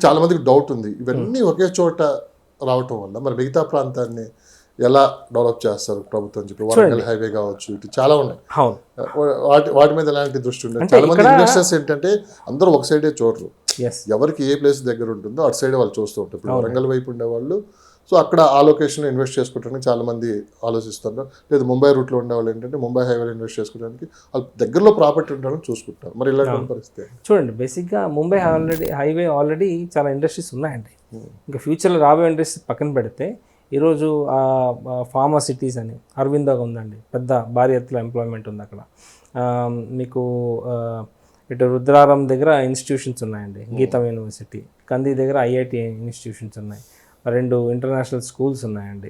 చాలా మందికి డౌట్ ఉంది, ఇవన్నీ ఒకే చోట రావటం వల్ల మరి మిగతా ప్రాంతాన్ని ఎలా డెవలప్ చేస్తారు ప్రభుత్వం చెప్పి, వరంగల్ హైవే కావచ్చు, ఇటు చాలా ఉన్నాయి, వాటి మీద ఎలాంటి దృష్టి ఉంటుంది? చాలా మంది ఇన్వెస్టర్స్ ఏంటంటే అందరూ ఒక సైడే చూడరు, ఎవరికి ఏ ప్లేస్ దగ్గర ఉంటుందో అటు సైడే వాళ్ళు చూస్తూ ఉంటారు. ఇప్పుడు వరంగల్ వైపు ఉండేవాళ్ళు సో అక్కడ ఆ లొకేషన్లో ఇన్వెస్ట్ చేసుకోవడానికి చాలా మంది ఆలోచిస్తారు. లేదు ముంబై రూట్లో ఉండేవాళ్ళు ఏంటంటే ముంబై హైవేలో ఇన్వెస్ట్ చేసుకోవడానికి వాళ్ళు దగ్గరలో ప్రాపర్టీ ఉండాలని చూసుకుంటారు. మరి ఇలాంటి పరిస్థితి చూడండి, బేసిక్గా ముంబై హైవే ఆల్రెడీ చాలా ఇండస్ట్రీస్ ఉన్నాయండి. ఇంకా ఫ్యూచర్లో రాబోయే ఇండస్ట్రీస్ పక్కన పెడితే ఈరోజు ఫార్మా సిటీస్ అని అరవిందోగా ఉందండి, పెద్ద భారీ ఎత్తులో ఎంప్లాయ్మెంట్ ఉంది అక్కడ. మీకు ఇటు రుద్రారం దగ్గర ఇన్స్టిట్యూషన్స్ ఉన్నాయండి, గీతం యూనివర్సిటీ, కంది దగ్గర ఐఐటి ఇన్స్టిట్యూషన్స్ ఉన్నాయి, 2 ఇంటర్నేషనల్ స్కూల్స్ ఉన్నాయండి.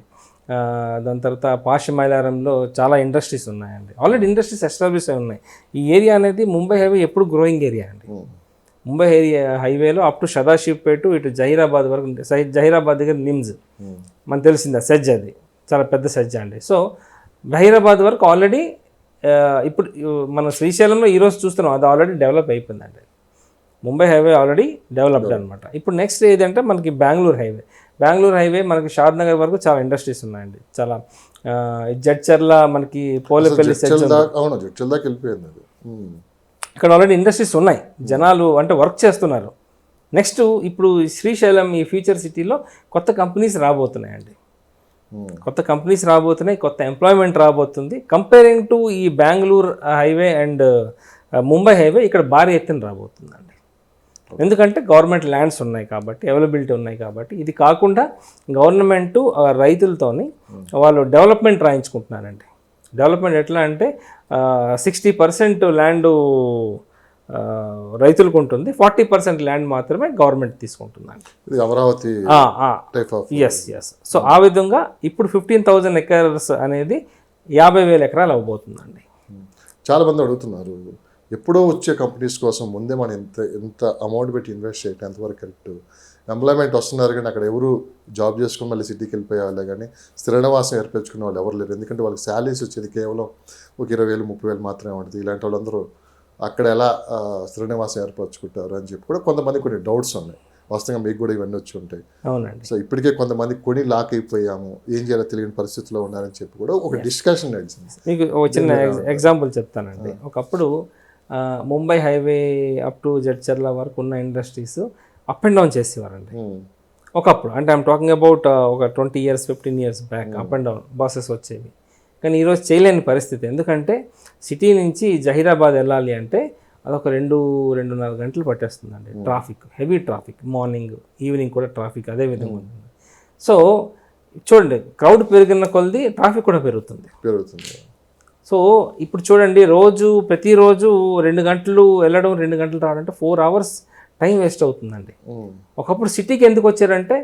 దాని తర్వాత పాషమైలారంలో చాలా ఇండస్ట్రీస్ ఉన్నాయండి, ఆల్రెడీ ఇండస్ట్రీస్ ఎస్టాబ్లిష్ అయి ఉన్నాయి. ఈ ఏరియా అనేది ముంబై హైవే ఎప్పుడు గ్రోయింగ్ ఏరియా అండి. ముంబై హైవేలో అప్ టు సదాశివ్పేట ఇటు జహీరాబాద్ వరకు, జహీరాబాద్ దగ్గర నిమ్స్ మనకు తెలిసిందా, సెజ్, అది చాలా పెద్ద సెజ్ అండి. సో జహీరాబాద్ వరకు ఆల్రెడీ ఇప్పుడు మన శ్రీశైలంలో ఈరోజు చూస్తున్నాం, అది ఆల్రెడీ డెవలప్ అయిపోయిందండి. ముంబై హైవే ఆల్రెడీ డెవలప్డ్ అనమాట. ఇప్పుడు నెక్స్ట్ ఏదంటే మనకి బెంగళూరు హైవే మనకి షాద్నగర్ వరకు చాలా ఇండస్ట్రీస్ ఉన్నాయండి. చాలా జడ్చర్ల మనకి పోలేపల్లి ఇక్కడ ఆల్రెడీ ఇండస్ట్రీస్ ఉన్నాయి, జనాలు అంటే వర్క్ చేస్తున్నారు. నెక్స్ట్ ఇప్పుడు శ్రీశైలం ఈ ఫ్యూచర్ సిటీలో కొత్త కంపెనీస్ రాబోతున్నాయండి, కొత్త ఎంప్లాయ్మెంట్ రాబోతుంది. కంపేరింగ్ టు ఈ Bengaluru highway and Mumbai highway ఇక్కడ భారీ ఎత్తున రాబోతుందండి. ఎందుకంటే గవర్నమెంట్ ల్యాండ్స్ ఉన్నాయి కాబట్టి, అవైలబిలిటీ ఉన్నాయి కాబట్టి. ఇది కాకుండా గవర్నమెంట్ రైతులతోని వాళ్ళు డెవలప్మెంట్ రాయించుకుంటున్నారండి. డెవలప్మెంట్ ఎట్లా అంటే 60% ల్యాండ్ రైతులకు ఉంటుంది, 40% ల్యాండ్ మాత్రమే గవర్నమెంట్ తీసుకుంటుందండి. అమరావతి ఎస్. సో ఆ విధంగా ఇప్పుడు 15,000 ఎకర్స్ అనేది 50,000 ఎకరాలు అవ్వబోతుందండి. చాలా మంది అడుగుతున్నారు, ఎప్పుడో వచ్చే కంపెనీస్ కోసం ముందే మనం ఎంత అమౌంట్ పెట్టి ఇన్వెస్ట్ చేయటం ఎంతవరకు కరెక్ట్? ఎంప్లాయ్మెంట్ వస్తున్నారు కానీ అక్కడ ఎవరు జాబ్ చేసుకుని మళ్ళీ సిటీకి వెళ్ళిపోయే వాళ్ళే కానీ స్థిర నివాసం ఏర్పరచుకునే వాళ్ళు ఎవరు లేరు. ఎందుకంటే వాళ్ళకి శాలరీస్ వచ్చేది కేవలం ఒక 20,000 30,000 మాత్రమే ఉంటుంది. ఇలాంటి వాళ్ళందరూ అక్కడ ఎలా స్థిర నివాసం ఏర్పరచుకుంటారు అని చెప్పి కూడా కొంతమంది కొన్ని డౌట్స్ ఉన్నాయి. వాస్తవంగా మీకు కూడా ఇవన్నీ వచ్చి ఉంటాయి. అవునండి. సో ఇప్పటికే కొంతమంది కొని లాక్ అయిపోయాము, ఏం చేయాలో తెలియని పరిస్థితిలో ఉన్నారని చెప్పి కూడా ఒక డిస్కషన్ నడిచింది. మీకు ఒక చిన్న ఎగ్జాంపుల్ చెప్తానండి. ఒకప్పుడు Mumbai highway up to Jadcherla వరకు ఉన్న ఇండస్ట్రీస్ అప్ అండ్ డౌన్ చేసేవారండి ఒకప్పుడు. అంటే ఐఎమ్ టాకింగ్ అబౌట్ ఒక 20 years 15 years back up and down buses వచ్చేవి. కానీ ఈరోజు చేయలేని పరిస్థితి. ఎందుకంటే సిటీ నుంచి జహీరాబాద్ వెళ్ళాలి అంటే అదొక 2-2.5 గంటలు పట్టేస్తుందండి. Traffic, heavy traffic, morning evening కూడా ట్రాఫిక్ అదే విధంగా ఉంటుంది. సో చూడండి, క్రౌడ్ పెరిగిన కొలది ట్రాఫిక్ కూడా పెరుగుతుంది. సో ఇప్పుడు చూడండి, ప్రతిరోజు 2 గంటలు వెళ్ళడం 2 గంటలు రావడం అంటే 4 hours టైం వేస్ట్ అవుతుందండి. ఒకప్పుడు సిటీకి ఎందుకు వచ్చారంటే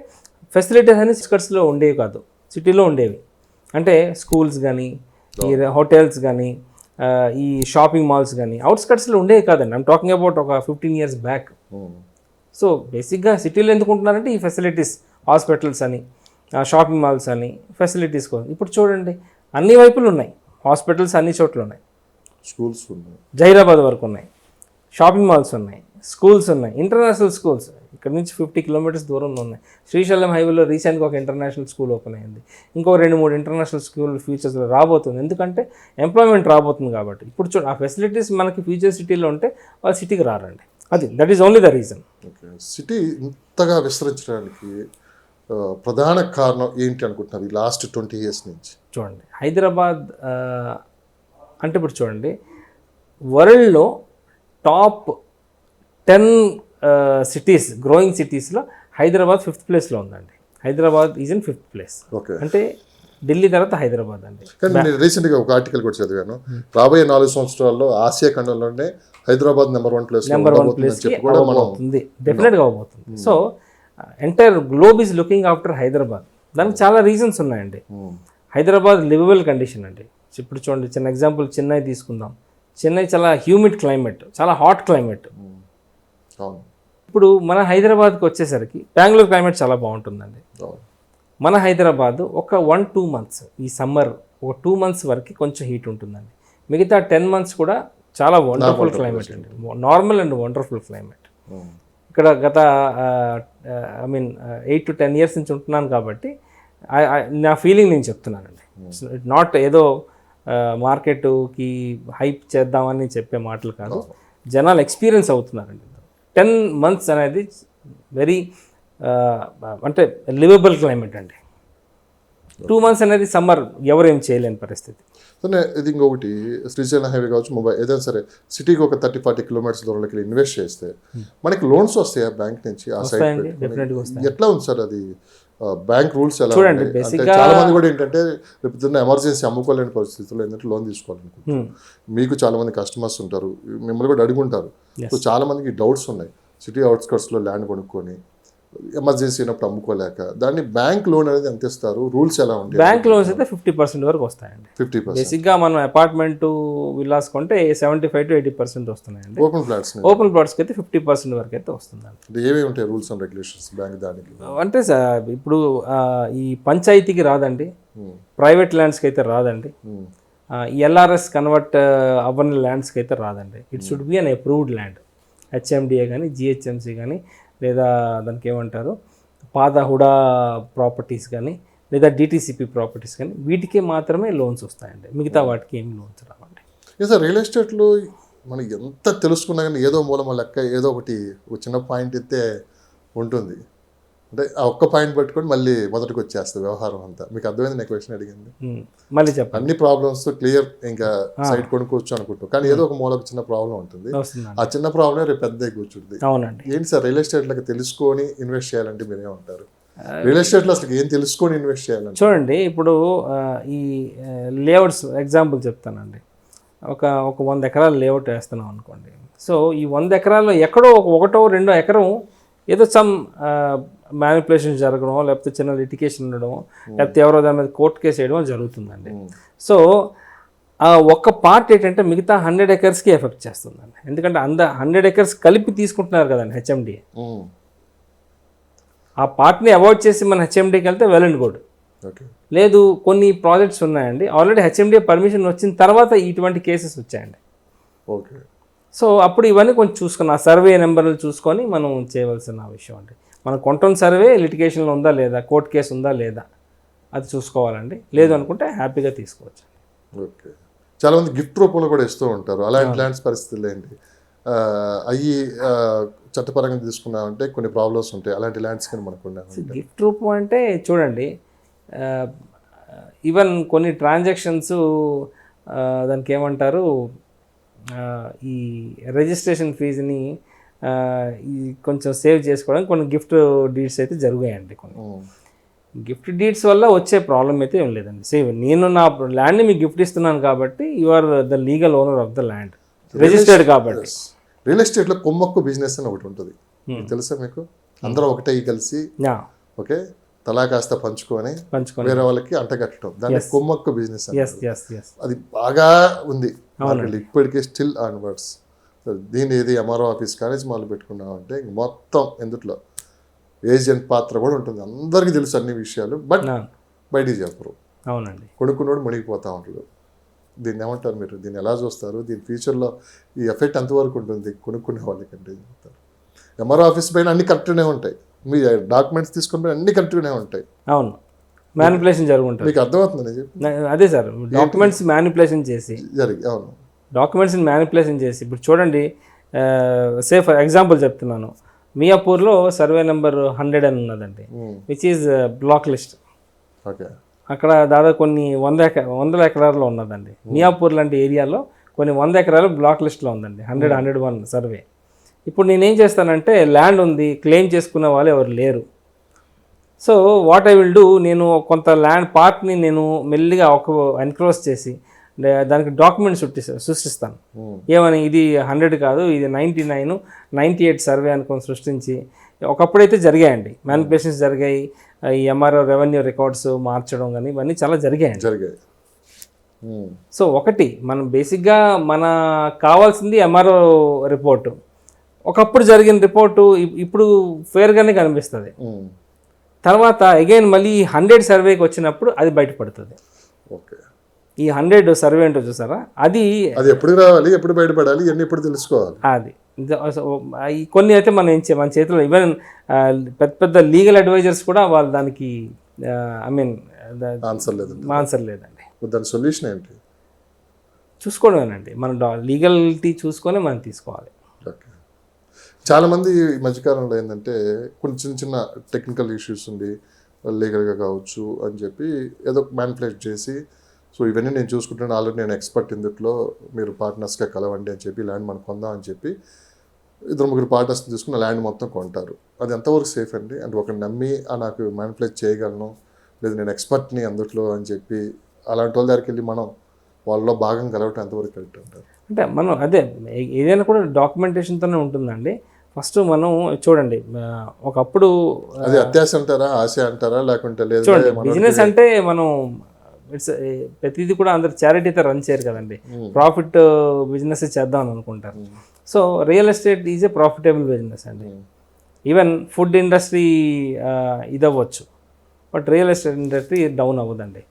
ఫెసిలిటీస్ అన్ని స్కర్ట్స్లో ఉండేవి కాదు, సిటీలో ఉండేవి. అంటే స్కూల్స్ కానీ, ఈ హోటల్స్ కానీ, ఈ షాపింగ్ మాల్స్ కానీ అవుట్స్కట్స్లో ఉండేవి కాదండి. ఐమ్ టాకింగ్ అబౌట్ ఒక 15 years బ్యాక్. సో బేసిక్గా సిటీలో ఎందుకు ఉంటున్నారంటే ఈ ఫెసిలిటీస్, హాస్పిటల్స్ అని, షాపింగ్ మాల్స్ అని, ఫెసిలిటీస్ కోసం. ఇప్పుడు చూడండి, అన్ని వైపులు ఉన్నాయి హాస్పిటల్స్, అన్ని చోట్ల ఉన్నాయి, స్కూల్స్ ఉన్నాయి, జహీరాబాద్ వరకు ఉన్నాయి, షాపింగ్ మాల్స్ ఉన్నాయి, స్కూల్స్ ఉన్నాయి, ఇంటర్నేషనల్ స్కూల్స్ ఇక్కడ నుంచి 50 kilometers దూరంలో ఉన్నాయి. శ్రీశైలం హైవేలో రీసెంట్గా ఒక ఇంటర్నేషనల్ స్కూల్ ఓపెన్ అయింది. ఇంకో 2-3 ఇంటర్నేషనల్ స్కూల్ ఫ్యూచర్స్లో రాబోతుంది. ఎందుకంటే ఎంప్లాయ్మెంట్ రాబోతుంది కాబట్టి. ఇప్పుడు చూడండి, ఆ ఫెసిలిటీస్ మనకి ఫ్యూచర్ సిటీలో ఉంటే వాళ్ళు సిటీకి రారండి. That is only the reason. City ఇంతగా విస్తరించడానికి ప్రధాన కారణం ఏంటి అనుకుంటున్నారు ఈ లాస్ట్ 20 years నుంచి? చూడండి, హైదరాబాద్ అంటే ఇప్పుడు చూడండి, వరల్డ్లో టాప్ 10 సిటీస్, గ్రోయింగ్ సిటీస్లో హైదరాబాద్ 5th ప్లేస్లో ఉందండి. Hyderabad is in 5th place. అంటే ఢిల్లీ తర్వాత హైదరాబాద్ అండి. కానీ నేను రీసెంట్గా ఒక ఆర్టికల్ కూడా చదివాను, రాబోయే 4 సంవత్సరాల్లో ఆసియా ఖండంలోనే హైదరాబాద్ నెంబర్ 1 ప్లేస్ అవుతుంది, డెఫినెట్గా అవబోతుంది. So entire globe is looking after Hyderabad. దానికి చాలా రీజన్స్ ఉన్నాయండి. హైదరాబాద్ లివబుల్ కండిషన్ అండి. ఇప్పుడు చూడండి, చిన్న ఎగ్జాంపుల్ చెన్నై తీసుకుందాం. చెన్నై చాలా హ్యూమిడ్ క్లైమేట్, చాలా హాట్ క్లైమేట్. ఇప్పుడు మన హైదరాబాద్కి వచ్చేసరికి బెంగళూరు క్లైమేట్ చాలా బాగుంటుందండి. మన హైదరాబాద్ ఒక 1-2 months ఈ సమ్మర్ ఒక 2 months వరకు కొంచెం హీట్ ఉంటుందండి. మిగతా 10 months కూడా చాలా వండర్ఫుల్ క్లైమేట్ అండి, నార్మల్ అండ్ వండర్ఫుల్ క్లైమేట్. ఇక్కడ గత ఐ మీన్ 8 to 10 years నుంచి ఉంటున్నాను కాబట్టి నా ఫీలింగ్ నేను చెప్తున్నానండి. నాట్ ఏదో మార్కెట్కి హైప్ చేద్దామని చెప్పే మాటలు కాదు, జనాలు ఎక్స్పీరియన్స్ అవుతున్నారండి. 10 months అనేది వెరీ అంటే లివబుల్ క్లైమేట్ అండి. 2 months అనేది సమ్మర్, ఎవరేం చేయలేని పరిస్థితి. ఇది ఇంకొకటి, శ్రీశైలం హైవే కావచ్చు, ముంబై ఏదైనా సరే సిటీకి ఒక 30-40 kilometers దూరంలోకి ఇన్వెస్ట్ చేస్తే మనకి లోన్స్ వస్తాయా బ్యాంక్ నుంచి? ఆ సైడ్ ఎట్లా ఉంది సార్ అది? బ్యాంక్ రూల్స్ ఎలా చూడండి. చాలా మంది కూడా ఏంటంటే రేపు ఎమర్జెన్సీ అమ్ముకోలేని పరిస్థితుల్లో ఏంటంటే లోన్ తీసుకోవాలనుకుంటారు. మీకు చాలా మంది కస్టమర్స్ ఉంటారు, మిమ్మల్ని కూడా అడుగుంటారు. సో చాలా మందికి డౌట్స్ ఉన్నాయి. సిటీ అవుట్స్కట్స్లో ల్యాండ్ కొనుక్కొని ఎమర్జెన్సీ అయినప్పుడు అమ్ముకోలేక దాన్ని బ్యాంక్ లోన్ అనేది ఎంత ఇస్తారు? రూల్స్ ఎలా ఉంటాయి? బ్యాంక్ లోన్స్ అయితే 50% వరకు వస్తాయండి. 50%. బేసిక్గా మనం అపార్ట్మెంట్ విల్లాస్ కొంటే 75 to 80% వస్తున్నాయండి. ఓపెన్ ప్లాట్స్కి అయితే 50% వరకు అయితే వస్తుందండి. ఏమేమి ఉంటాయి రూల్స్ అండ్ రెగ్యులేషన్స్ బ్యాంక్ దానికి? అంటే ఇప్పుడు ఈ పంచాయతీకి రాదండి, ప్రైవేట్ ల్యాండ్స్కి అయితే రాదండి, ఎల్ఆర్ఎస్ కన్వర్ట్ అవ్వని ల్యాండ్స్కి అయితే రాదండి. It should be an approved land. HMDA కానీ, జిహెచ్ఎంసీ కానీ, లేదా దానికి ఏమంటారు పాత హుడా ప్రాపర్టీస్ కానీ, లేదా డిటిసిపి ప్రాపర్టీస్ కానీ, వీటికి మాత్రమే లోన్స్ వస్తాయండి. మిగతా వాటికి ఏమి లోన్స్ రావండి. సార్ రియల్ ఎస్టేట్లో మనం ఎంత తెలుసుకున్నా కానీ ఏదో మూలమ లెక్క ఏదో ఒకటి ఒక చిన్న పాయింట్ అయితే ఉంటుంది. అంటే ఆ ఒక్క పాయింట్ పట్టుకొని మళ్ళీ మొదటికి వచ్చేస్తుంది వ్యవహారం అంతా. మీకు అర్థమైంది నేను క్వశ్చన్ అడిగింది? మళ్ళీ చెప్పండి. అన్ని ప్రాబ్లమ్స్ క్లియర్, ఇంకా సైట్ కొనుక్కోవచ్చు అనుకుంటాం, కానీ ఏదో ఒక మూలకు చిన్న ప్రాబ్లం ఉంటుంది. ఆ చిన్న ప్రాబ్లం రేపు పెద్ద కూర్చుంటుంది. అవునండి. ఏంటి సార్ రియల్ ఎస్టేట్లకు తెలుసుకొని ఇన్వెస్ట్ చేయాలంటే మీరు ఏమంటారు? రియల్ ఎస్టేట్లో అసలు ఏం తెలుసుకొని ఇన్వెస్ట్ చేయాలంటే? చూడండి, ఇప్పుడు ఈ లేఅవుట్స్ ఎగ్జాంపుల్ చెప్తానండి. ఒక 100 ఎకరాలు లేఅవుట్ వేస్తున్నాం అనుకోండి. సో ఈ 100 ఎకరాల్లో ఎక్కడో ఒకటో రెండో ఎకరం ఏదో సమ్ మ్యానిపులేషన్ జరగడం, లేకపోతే చిన్న లిటికేషన్ ఉండడం, లేకపోతే ఎవరో దాని మీద కోర్టు కేసు వేయడం జరుగుతుందండి. సో ఆ ఒక్క పార్ట్ ఏంటంటే మిగతా 100 acresకి ఎఫెక్ట్ చేస్తుందండి. ఎందుకంటే 100 acres కలిపి తీసుకుంటున్నారు కదండి హెచ్ఎండి. ఆ పార్ట్ని అవాయిడ్ చేసి మన హెచ్ఎండికి వెళ్తే వెల్ అండ్ గుడ్. లేదు, కొన్ని ప్రాజెక్ట్స్ ఉన్నాయండి ఆల్రెడీ హెచ్ఎండి పర్మిషన్ వచ్చిన తర్వాత ఇటువంటి కేసెస్ వచ్చాయండి. ఓకే. సో అప్పుడు ఇవన్నీ కొంచెం చూసుకుని ఆ సర్వే నెంబర్లు చూసుకొని మనం చేయవలసిన విషయం అండి. మన కొంటం సర్వే లిటిగేషన్లో ఉందా లేదా, కోర్టు కేసు ఉందా లేదా, అది చూసుకోవాలండి. లేదు అనుకుంటే హ్యాపీగా తీసుకోవచ్చు. ఓకే. చాలామంది గిఫ్ట్ రూపంలో కూడా ఇస్తూ ఉంటారు. అలాంటి ల్యాండ్స్ పరిస్థితులు ఏంటి? అవి చట్టపరంగా తీసుకున్నామంటే కొన్ని ప్రాబ్లమ్స్ ఉంటాయి. అలాంటి ల్యాండ్స్ కానీ మనకు గిఫ్ట్ రూపం అంటే చూడండి, ఈవెన్ కొన్ని ట్రాన్సాక్షన్స్ దానికి ఏమంటారు, ఈ రిజిస్ట్రేషన్ ఫీజుని ఈ కొంచెం సేవ్ చేసుకోవడానికి కొన్ని గిఫ్ట్ డీడ్స్ అయితే జరిగాయండి. కొన్ని గిఫ్ట్ డీడ్స్ వల్ల వచ్చే ప్రాబ్లం అయితే ఏం లేదండి. సేవ్ నేను నా ల్యాండ్ని మీకు గిఫ్ట్ ఇస్తున్నాను కాబట్టి you are the legal owner of the land, registered కాబట్టి. రియల్ ఎస్టేట్లో కొమ్మక్కు బిజినెస్ అని ఒకటి ఉంటుంది, తెలుసా మీకు? అందరూ ఒకటే కలిసి ఓకే తలా కాస్త పంచుకొని వేరే వాళ్ళకి అంటగట్టడం, దాన్ని కొమ్మక్కు బిజినెస్. అది బాగా ఉంది ఇప్పటికే స్టిల్ ఆన్వర్డ్స్. దీని ఏది ఎంఆర్ఓ ఆఫీస్ కానీ మొదలు పెట్టుకున్నామంటే మొత్తం ఎందుట్లో ఏజెంట్ పాత్ర కూడా ఉంటుంది. అందరికీ తెలుసు అన్ని విషయాలు, బట్ బయటికి చెప్పరు. అవునండి. కొనుక్కున్నోడు మునిగిపోతూ ఉంటాడు. దీన్ని ఏమంటారు మీరు? దీన్ని ఎలా చూస్తారు? దీని ఫ్యూచర్లో ఈ ఎఫెక్ట్ ఎంతవరకు ఉంటుంది కొనుక్కునే వాళ్ళకంటే? చెప్తారు. ఎంఆర్ఓ ఆఫీస్ పైన అన్ని కరెక్ట్గానే ఉంటాయి, మీ డాక్యుమెంట్స్ తీసుకుని అన్ని కరెక్ట్గానే ఉంటాయి. అవును, మ్యానిపులేషన్ జరుగుతుంది. మీకు అర్థమవుతుంది? అదే సార్, డాక్యుమెంట్స్ మ్యానిపులేషన్ చేసి అవును, డాక్యుమెంట్స్ని మ్యానిపులేషన్ చేసి. ఇప్పుడు చూడండి, సే ఫర్ ఎగ్జాంపుల్ చెప్తున్నాను, మియాపూర్లో సర్వే నెంబర్ 100 అని ఉన్నదండి, which is black list. Okay. అక్కడ దాదాపు కొన్ని 100 ఎకరాల్లో ఉన్నదండి. మియాపూర్ లాంటి ఏరియాలో కొన్ని 100 ఎకరాలు బ్లాక్ లిస్ట్లో ఉందండి. 101 సర్వే. ఇప్పుడు నేనేం చేస్తానంటే, ల్యాండ్ ఉంది, క్లెయిమ్ చేసుకునే వాళ్ళు ఎవరు లేరు. So what I will do, నేను కొంత ల్యాండ్ పార్ట్ని నేను మెల్లిగా ఎన్క్రోచ్ చేసి దానికి డాక్యుమెంట్స్ సృష్టిస్తాను. ఏమని, ఇది 100 కాదు, ఇది 99, 98 సర్వే అనుకొని సృష్టించి. ఒకప్పుడైతే జరిగాయండి, మ్యానిపులేషన్స్ జరిగాయి. ఈ ఎంఆర్ఓ రెవెన్యూ రికార్డ్స్ మార్చడం కానీ ఇవన్నీ చాలా జరిగాయి. సో ఒకటి మనం బేసిక్గా మన కావాల్సింది ఎంఆర్ఓ రిపోర్టు. ఒకప్పుడు జరిగిన రిపోర్టు ఇప్పుడు ఫేర్గానే కనిపిస్తుంది. తర్వాత అగైన్ మళ్ళీ 100 సర్వేకి వచ్చినప్పుడు అది బయటపడుతుంది. ఓకే. ఈ 100 సర్వే ఏంటో చూసారా, అది ఎప్పుడు రావాలి, ఎప్పుడు బయటపడాలి, ఎన్ని ఎప్పుడు తెలుసుకోవాలి. అది కొన్ని అయితే మన చేతిలో ఈవెన్ పెద్ద పెద్ద లీగల్ అడ్వైజర్స్ కూడా వాళ్ళు దానికి ఐ మీన్ ఆన్సర్ లేదండి. దాని సొల్యూషన్ ఏంటి? చూసుకోవడమేనండి, మనం లీగల్టీ చూసుకొని మనం తీసుకోవాలి. ఓకే. చాలామంది ఈ మధ్యకాలంలో ఏంటంటే కొన్ని చిన్న చిన్న టెక్నికల్ ఇష్యూస్ ఉంది, లీగల్గా కావచ్చు అని చెప్పి ఏదో మ్యానిపులేట్ చేసి, సో ఇవన్నీ నేను చూసుకుంటాను, ఆల్రెడీ నేను ఎక్స్పర్ట్ ఇందులో, మీరు పార్ట్నర్స్గా కలవండి అని చెప్పి ల్యాండ్ మనం కొందాం అని చెప్పి 2-3 పార్ట్నర్స్ని తీసుకుని ల్యాండ్ మొత్తం కొంటారు. అది ఎంతవరకు సేఫ్ అండి? అంటే ఒకరిని నమ్మి నాకు మ్యానిపులేట్ చేయగలను, లేదు నేను ఎక్స్పర్ట్ని అందులో అని చెప్పి అలాంటి వాళ్ళ దగ్గరికి వెళ్ళి మనం వాళ్ళలో భాగం కలవటం ఎంతవరకు కరెక్ట్ అంటారు? అంటే మనం అదే ఏదైనా కూడా డాక్యుమెంటేషన్తోనే ఉంటుందండి. ఫస్ట్ మనం చూడండి, ఒకప్పుడు అది అత్యాశ అంటారా, ఆశ అంటారా, లేకుంటే లేదు చూడండి బిజినెస్ అంటే మనం ప్రతిదీ కూడా అందరు చారిటీతో రన్ చేయరు కదండి, ప్రాఫిట్ బిజినెస్ చేద్దాం అని అనుకుంటారు. So real estate is a profitable business అండి. ఈవెన్ ఫుడ్ ఇండస్ట్రీ ఇది అవ్వచ్చు, but real estate industry down అవ్వదండి.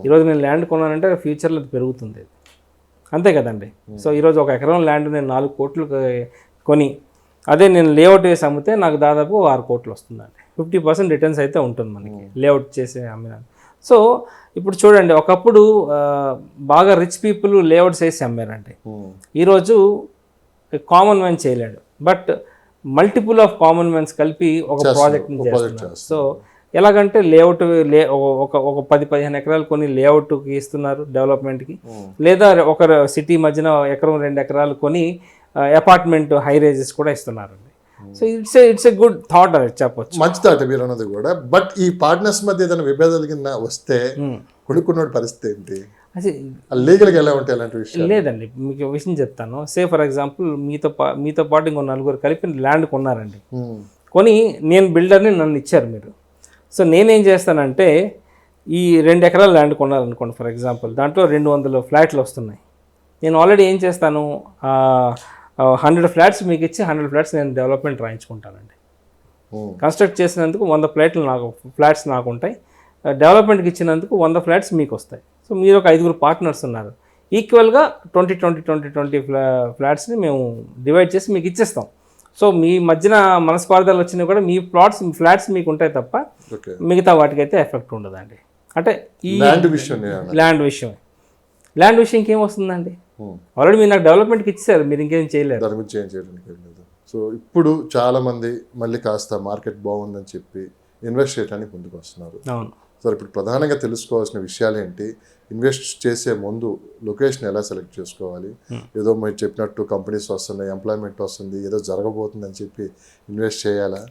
ఈరోజు నేను ల్యాండ్ కొన్నానంటే ఫ్యూచర్లో అది పెరుగుతుంది, అంతే కదండి. సో ఈరోజు 1 ఎకరం ల్యాండ్ నేను 4 కోట్లు కొని అదే నేను లేఅవుట్ వేసి అమ్మితే నాకు దాదాపు 6 కోట్లు వస్తుందండి. 50% రిటర్న్స్ అయితే ఉంటుంది మనకి లేఅవుట్ చేసి అమ్మిన. సో ఇప్పుడు చూడండి, ఒకప్పుడు బాగా రిచ్ పీపుల్ లేఅవుట్స్ వేసి అమ్మారండి. ఈరోజు కామన్ మ్యాన్ చేయలేడు, but multiple of common mans కలిపి ఒక ప్రాజెక్ట్ని చేస్తున్నారు. సో ఎలాగంటే లేఅవుట్ ఒక 10-15 ఎకరాలు కొని లేఅవుట్కి ఇస్తున్నారు డెవలప్మెంట్కి, లేదా ఒక సిటీ మధ్యన 1-2 ఎకరాలు కొని అపార్ట్మెంట్ హై రేజెస్ కూడా ఇస్తున్నారండి. So it's a good thought అని చెప్పొచ్చు. మంచి థాట్ మీరు అన్నది కూడా. బట్ ఈ పార్ట్నర్స్ మధ్య ఏదైనా విభేదాలు కింద వస్తే కొనుక్కున్న పరిస్థితి ఏంటి? లీగల్గా ఎలా ఉంటాయి అలాంటి విషయం? లేదండి, మీకు విషయం చెప్తాను. సే ఫర్ ఎగ్జాంపుల్ మీతో పాటు ఇంకో 4 కలిపి ల్యాండ్ కొన్నారండి. కొని నేను బిల్డర్ని, నన్ను ఇచ్చారు మీరు. సో నేనేం చేస్తానంటే ఈ 2 ఎకరాల ల్యాండ్ కొన్నారనుకోండి ఫర్ ఎగ్జాంపుల్, దాంట్లో 200 ఫ్లాట్లు వస్తున్నాయి. నేను ఆల్రెడీ ఏం చేస్తాను, 100 ఫ్లాట్స్ మీకు ఇచ్చి 100 ఫ్లాట్స్ నేను డెవలప్మెంట్ రాయించుకుంటానండి. కన్స్ట్రక్ట్ చేసినందుకు 100 ఫ్లాట్స్ నాకు ఉంటాయి, డెవలప్మెంట్కి ఇచ్చినందుకు 100 ఫ్లాట్స్ మీకు వస్తాయి. సో మీరు ఒక 5 పార్ట్నర్స్ ఉన్నారు, ఈక్వల్గా 20 ఫ్లాట్స్ని మేము డివైడ్ చేసి మీకు ఇచ్చేస్తాం. సో మీ మధ్యన మనస్పార్థాలు వచ్చినా కూడా మీ ఫ్లాట్స్ మీకు ఉంటాయి తప్ప మిగతా వాటికైతే ఎఫెక్ట్ ఉండదండి. అంటే ఈ ల్యాండ్ విషయంకి ఏం వస్తుందండి, ఆల్రెడీ మీరు నాకు డెవలప్మెంట్కి ఇచ్చారు, మీరు ఇంకేం చేయలేరు. దాని గురించి ఏం చేయడానికి లేదు. సో ఇప్పుడు చాలామంది మళ్ళీ కాస్త మార్కెట్ బాగుందని చెప్పి ఇన్వెస్ట్ చేయడానికి ముందుకు వస్తున్నారు. అవును సార్, ఇప్పుడు ప్రధానంగా తెలుసుకోవాల్సిన విషయాలు ఏంటి? ఇన్వెస్ట్ చేసే ముందు లొకేషన్ ఎలా సెలెక్ట్ చేసుకోవాలి? ఏదో మీరు చెప్పినట్టు కంపెనీస్ వస్తున్నాయి, ఎంప్లాయ్మెంట్ వస్తుంది, ఏదో జరగబోతుందని చెప్పి ఇన్వెస్ట్ చేయాలా,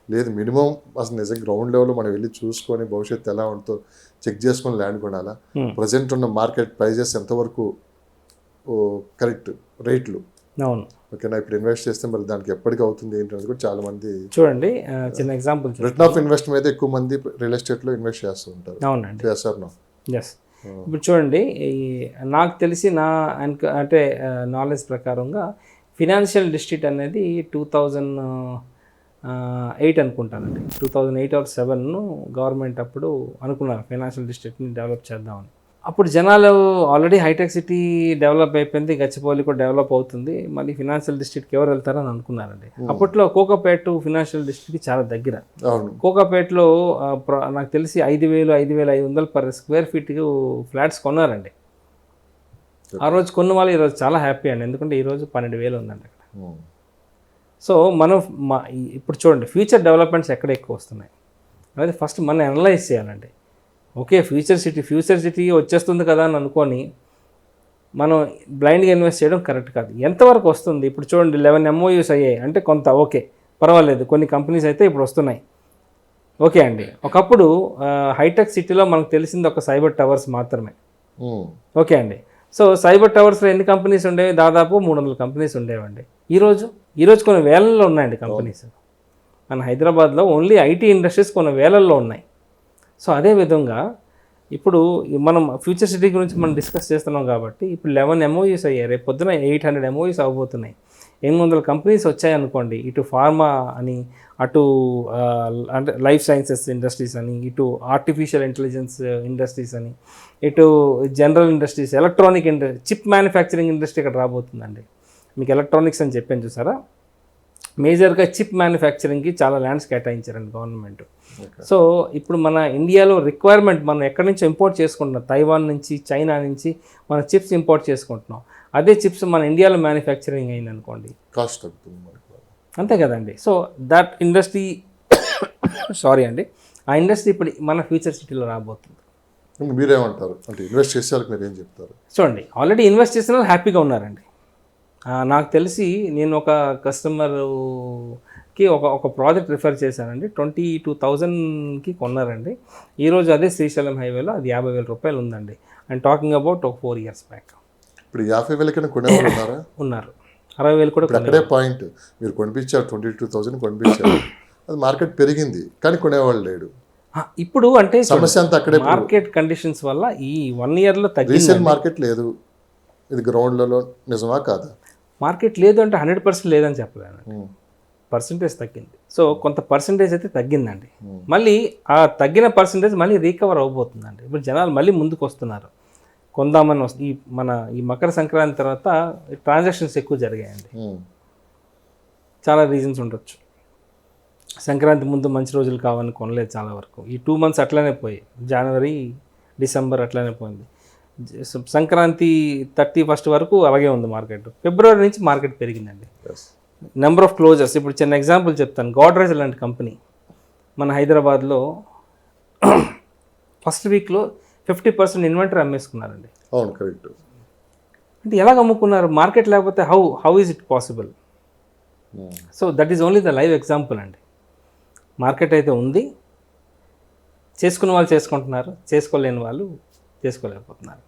లేదు మినిమం అసలు నిజంగా గ్రౌండ్ లెవెల్లో మనం వెళ్ళి చూసుకొని భవిష్యత్తు ఎలా ఉంటుందో చెక్ చేసుకొని ల్యాండ్ కొనాలా? ప్రజెంట్ ఉన్న మార్కెట్ ప్రైజెస్ ఎంతవరకు కరెక్ట్ రేట్లు? అవును ఓకేనా. ఇప్పుడు ఇన్వెస్ట్ చేస్తే మరి దానికి ఎప్పటికీ అవుతుంది ఏంటనేది కూడా చాలా మంది చూడండి. చిన్న ఎగ్జాంపుల్, రిటర్న్ ఆఫ్ ఇన్వెస్ట్ మీద ఎక్కువ మంది రియల్ ఎస్టేట్లో ఇన్వెస్ట్ చేస్తూ ఉంటారు. అవునండి, ఎస్. Oh. ఇప్పుడు చూడండి, నాకు తెలిసి అంటే నాలెడ్జ్ ప్రకారంగా ఫినాన్షియల్ డిస్ట్రిక్ట్ అనేది 2008 అనుకుంటానండి, 2008 or 2007 గవర్నమెంట్ అప్పుడు అనుకున్నారు ఫైనాన్షియల్ డిస్ట్రిక్ట్ని డెవలప్ చేద్దామని. అప్పుడు జనాలు ఆల్రెడీ హైటెక్ సిటీ డెవలప్ అయిపోయింది, గచ్చిబౌలి కూడా డెవలప్ అవుతుంది, మళ్ళీ ఫినాన్షియల్ డిస్ట్రిక్ట్కి ఎవరు వెళ్తారని అనుకున్నారండి. అప్పట్లో కోకాపేట ఫినాన్షియల్ డిస్ట్రిక్ట్కి చాలా దగ్గర. కోకాపేటలో నాకు తెలిసి 5,000-5,500 per square feet ఫ్లాట్స్ కొన్నారండి. ఆ రోజు కొన్న వాళ్ళు ఈరోజు చాలా హ్యాపీ అండి, ఎందుకంటే ఈరోజు 12,000 ఉందండి అక్కడ. సో మనం ఇప్పుడు చూడండి, ఫ్యూచర్ డెవలప్మెంట్స్ ఎక్కడ ఎక్కువ వస్తున్నాయి అనేది ఫస్ట్ మనం అనలైజ్ చేయాలండి. ఓకే, ఫ్యూచర్ సిటీ వచ్చేస్తుంది కదా అని అనుకొని మనం బ్లైండ్గా ఇన్వెస్ట్ చేయడం కరెక్ట్ కాదు. ఎంతవరకు వస్తుంది? ఇప్పుడు చూడండి, 11 MOUs అయ్యాయి అంటే కొంత ఓకే పర్వాలేదు, కొన్ని కంపెనీస్ అయితే ఇప్పుడు వస్తున్నాయి, ఓకే అండి. ఒకప్పుడు హైటెక్ సిటీలో మనకు తెలిసింది ఒక సైబర్ టవర్స్ మాత్రమే, ఓకే అండి. సో సైబర్ టవర్స్లో ఎన్ని కంపెనీస్ ఉండేవి? దాదాపు 300 కంపెనీస్ ఉండేవండి. ఈరోజు కొన్ని వేలల్లో ఉన్నాయండి కంపెనీస్. మన హైదరాబాద్లో ఓన్లీ ఐటీ ఇండస్ట్రీస్ కొన్ని వేలల్లో ఉన్నాయి. సో అదేవిధంగా ఇప్పుడు మనం ఫ్యూచర్ సిటీ గురించి మనం డిస్కస్ చేస్తున్నాం కాబట్టి ఇప్పుడు 11 MOUs అయ్యాయి, రేపు పొద్దున 800 MOUs అవ్వబోతున్నాయి. 800 కంపెనీస్ వచ్చాయనుకోండి, ఇటు ఫార్మా అని, అటు అంటే లైఫ్ సైన్సెస్ ఇండస్ట్రీస్ అని, ఇటు ఆర్టిఫిషియల్ ఇంటెలిజెన్స్ ఇండస్ట్రీస్ అని, ఇటు general industries, electronic chip manufacturing industry ఇక్కడ రాబోతుందండి. మీకు ఎలక్ట్రానిక్స్ అని చెప్పాను చూసారా, మేజర్గా చిప్ మ్యానుఫ్యాక్చరింగ్కి చాలా ల్యాండ్స్ కేటాయించారండి గవర్నమెంట్. సో ఇప్పుడు మన ఇండియాలో రిక్వైర్మెంట్ మనం ఎక్కడి నుంచి ఇంపోర్ట్ చేసుకుంటున్నాం, తైవాన్ నుంచి, చైనా నుంచి మన చిప్స్ ఇంపోర్ట్ చేసుకుంటున్నాం. అదే చిప్స్ మన ఇండియాలో మ్యానుఫ్యాక్చరింగ్ అయింది అనుకోండి, కాస్ట్ తగ్గుతుంది మనకి. అంతే కదండి. సో దట్ ఇండస్ట్రీ సారీ అండి, ఆ ఇండస్ట్రీ ఇప్పుడు మన ఫ్యూచర్ సిటీలో రాబోతుంది. మీరేమంటారు, అంటే ఇన్వెస్ట్ చేసే వాళ్ళకి మీరు ఏం చెప్తారు? చూడండి, ఆల్రెడీ ఇన్వెస్ట్ చేసిన వాళ్ళు హ్యాపీగా ఉన్నారండి. నాకు తెలిసి నేను ఒక కస్టమర్కి ఒక ప్రాజెక్ట్ రిఫర్ చేశానండి. 22,000కి కొన్నారండి. ఈరోజు అదే శ్రీశైలం హైవేలో అది 50,000 రూపాయలు ఉందండి. అండ్ టాకింగ్ అబౌట్ ఒక 4 years బ్యాక్. ఇప్పుడు 50,000 కొనేవాళ్ళు ఉన్నారా? ఉన్నారు. 60,000 కూడా అక్కడే పాయింట్. మీరు కొనిపించారు 22,000 కొనిపించారు, అది మార్కెట్ పెరిగింది కానీ కొనేవాళ్ళు లేడు. ఇప్పుడు అంటే సమస్య అంతా అక్కడే. మార్కెట్ కండిషన్స్ వల్ల ఈ 1 yearలో తగ్గింది. రీసేల్ మార్కెట్ లేదు, ఇది గ్రౌండ్లలో నిజమా కాదా? మార్కెట్ లేదు అంటే 100% లేదని చెప్పలేను, పర్సంటేజ్ తగ్గింది. సో కొంత పర్సంటేజ్ అయితే తగ్గిందండి. మళ్ళీ ఆ తగ్గిన పర్సంటేజ్ మళ్ళీ రీకవర్ అవబోతుందండి. ఇప్పుడు జనాలు మళ్ళీ ముందుకు వస్తున్నారు, కొందామని ఈ మకర సంక్రాంతి తర్వాత ట్రాన్సాక్షన్స్ ఎక్కువ జరిగాయండి. చాలా రీజన్స్ ఉండొచ్చు. సంక్రాంతి ముందు మంచి రోజులు కావాలని కొనలేదు చాలా వరకు. ఈ 2 months అట్లనే పోయి, జనవరి, డిసెంబర్ అట్లనే పోయింది. సంక్రాంతి 31st వరకు అలాగే ఉంది మార్కెట్. ఫిబ్రవరి నుంచి మార్కెట్ పెరిగిందండి. నెంబర్ ఆఫ్ క్లోజర్స్, ఇప్పుడు చిన్న ఎగ్జాంపుల్ చెప్తాను. గోడ్రేజ్ లాంటి కంపెనీ మన హైదరాబాద్లో ఫస్ట్ వీక్లో 50% ఇన్వెంటరీ అమ్మేసుకున్నారండి. అవును, కరెక్ట్. అంటే ఎలాగ అమ్ముకున్నారు? మార్కెట్ లేకపోతే how is it possible? So that is only the live example అండి. మార్కెట్ అయితే ఉంది, చేసుకున్న వాళ్ళు చేసుకుంటున్నారు, చేసుకోలేని వాళ్ళు చేసుకోలేకపోతున్నారు.